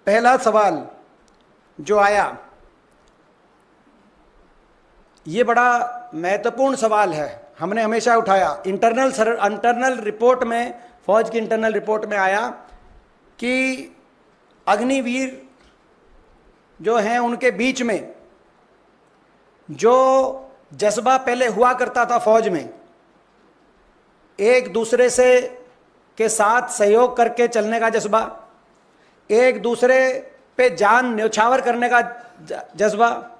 पहला सवाल जो आया ये बड़ा महत्वपूर्ण सवाल है, हमने हमेशा उठाया। इंटरनल रिपोर्ट में, फौज की इंटरनल रिपोर्ट में आया कि अग्निवीर जो हैं उनके बीच में जो जज्बा पहले हुआ करता था फौज में, एक दूसरे से के साथ सहयोग करके चलने का जज्बा, एक दूसरे पे जान न्यौछावर करने का जज्बा,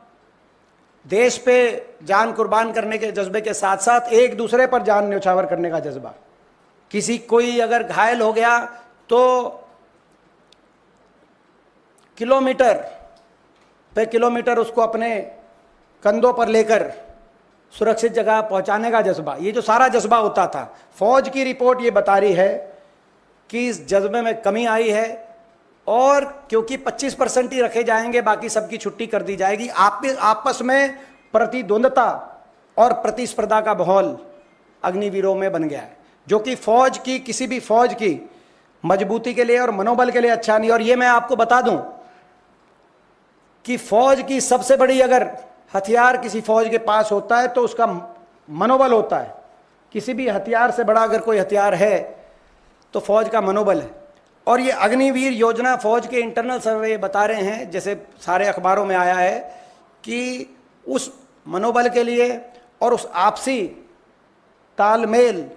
देश पे जान कुर्बान करने के जज्बे के साथ साथ एक दूसरे पर जान न्यौछावर करने का जज्बा। कोई अगर घायल हो गया तो किलोमीटर पे किलोमीटर उसको अपने कंधों पर लेकर सुरक्षित जगह पहुंचाने का जज्बा, ये जो सारा जज्बा होता था, फौज की रिपोर्ट ये बता रही है कि इस जज्बे में कमी आई है। और क्योंकि 25% ही रखे जाएंगे, बाकी सबकी छुट्टी कर दी जाएगी, आपस में प्रतिद्वंदता और प्रतिस्पर्धा का माहौल अग्निवीरों में बन गया है, जो कि फौज की, किसी भी फौज की मजबूती के लिए और मनोबल के लिए अच्छा नहीं। और ये मैं आपको बता दूं कि फौज की सबसे बड़ी अगर हथियार किसी फौज के पास होता है तो उसका मनोबल होता है। किसी भी हथियार से बड़ा अगर कोई हथियार है तो फौज का मनोबल है। और ये अग्निवीर योजना फौज के इंटरनल सर्वे बता रहे हैं, जैसे सारे अखबारों में आया है, कि उस मनोबल के लिए और उस आपसी तालमेल,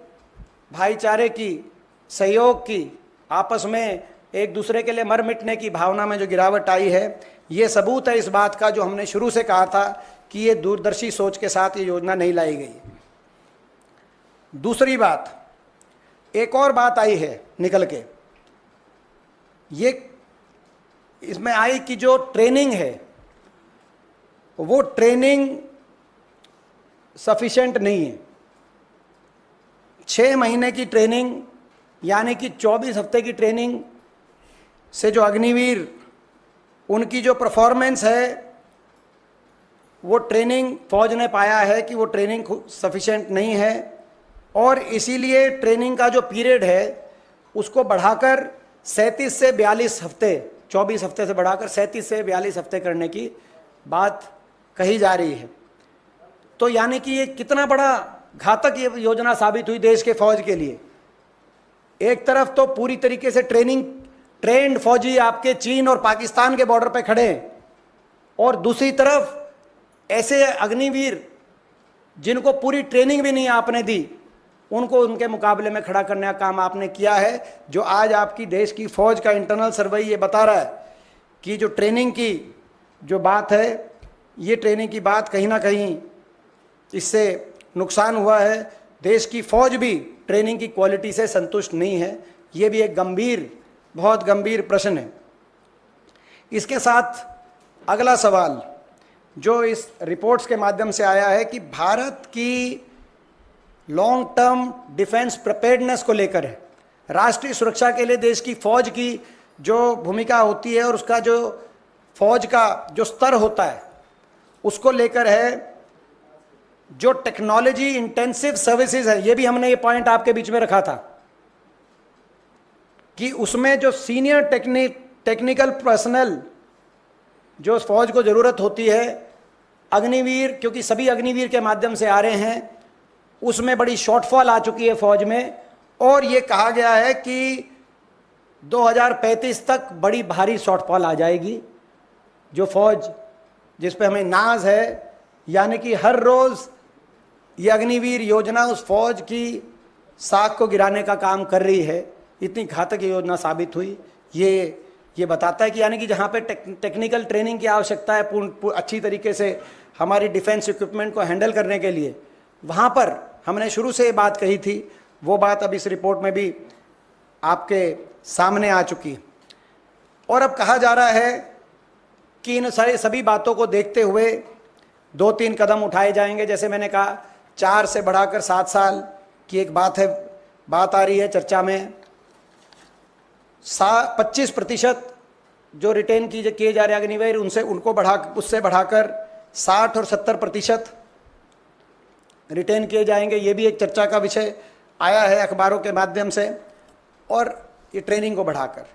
भाईचारे की, सहयोग की, आपस में एक दूसरे के लिए मर मिटने की भावना में जो गिरावट आई है, ये सबूत है इस बात का जो हमने शुरू से कहा था कि ये दूरदर्शी सोच के साथ ये योजना नहीं लाई गई। दूसरी बात, एक और बात आई है निकल के, ये इसमें आई कि जो ट्रेनिंग है वो ट्रेनिंग सफिशिएंट नहीं है। 6 महीने की ट्रेनिंग यानी कि 24 हफ्ते की ट्रेनिंग से जो अग्निवीर, उनकी जो परफॉर्मेंस है, वो ट्रेनिंग फौज ने पाया है कि वो ट्रेनिंग सफिशिएंट नहीं है। और इसीलिए ट्रेनिंग का जो पीरियड है उसको बढ़ाकर 37 से 42 हफ्ते, 24 हफ्ते से बढ़ाकर 37 से 42 हफ्ते करने की बात कही जा रही है। तो यानी कि ये कितना बड़ा घातक ये योजना साबित हुई देश के फौज के लिए। एक तरफ तो पूरी तरीके से ट्रेंड फौजी आपके चीन और पाकिस्तान के बॉर्डर पे खड़े हैं, और दूसरी तरफ ऐसे अग्निवीर जिनको पूरी ट्रेनिंग भी नहीं आपने दी, उनको उनके मुकाबले में खड़ा करने का काम आपने किया है। जो आज आपकी देश की फौज का इंटरनल सर्वे ये बता रहा है कि जो ट्रेनिंग की जो बात है, ये ट्रेनिंग की बात कहीं ना कहीं इससे नुकसान हुआ है। देश की फौज भी ट्रेनिंग की क्वालिटी से संतुष्ट नहीं है। ये भी एक गंभीर, बहुत गंभीर प्रश्न है। इसके साथ अगला सवाल जो इस रिपोर्ट्स के माध्यम से आया है कि भारत की लॉन्ग टर्म डिफेंस प्रिपेयर्डनेस को लेकर है। राष्ट्रीय सुरक्षा के लिए देश की फौज की जो भूमिका होती है और उसका जो फौज का जो स्तर होता है उसको लेकर है। जो टेक्नोलॉजी इंटेंसिव सर्विसेज है, ये भी हमने ये पॉइंट आपके बीच में रखा था कि उसमें जो सीनियर टेक्निकल पर्सनल जो फौज को ज़रूरत होती है, अग्निवीर, क्योंकि सभी अग्निवीर के माध्यम से आ रहे हैं, उसमें बड़ी शॉर्टफॉल आ चुकी है फौज में। और ये कहा गया है कि 2035 तक बड़ी भारी शॉर्टफॉल आ जाएगी। जो फौज जिस पे हमें नाज है, यानी कि हर रोज़ ये अग्निवीर योजना उस फौज की साख को गिराने का काम कर रही है। इतनी घातक योजना साबित हुई। ये बताता है कि यानी कि जहाँ पे टेक्निकल ट्रेनिंग की आवश्यकता है अच्छी तरीके से हमारी डिफेंस इक्विपमेंट को हैंडल करने के लिए, वहाँ पर हमने शुरू से ये बात कही थी, वो बात अब इस रिपोर्ट में भी आपके सामने आ चुकी है। और अब कहा जा रहा है कि इन सभी बातों को देखते हुए 2-3 कदम उठाए जाएंगे। जैसे मैंने कहा, 4 से बढ़ाकर 7 साल की एक बात आ रही है चर्चा में। 25% जो रिटेन किए जा रहे अग्निवीर उससे बढ़ाकर 60 और 70% रिटेन किए जाएंगे। ये भी एक चर्चा का विषय आया है अखबारों के माध्यम से, और ये ट्रेनिंग को बढ़ाकर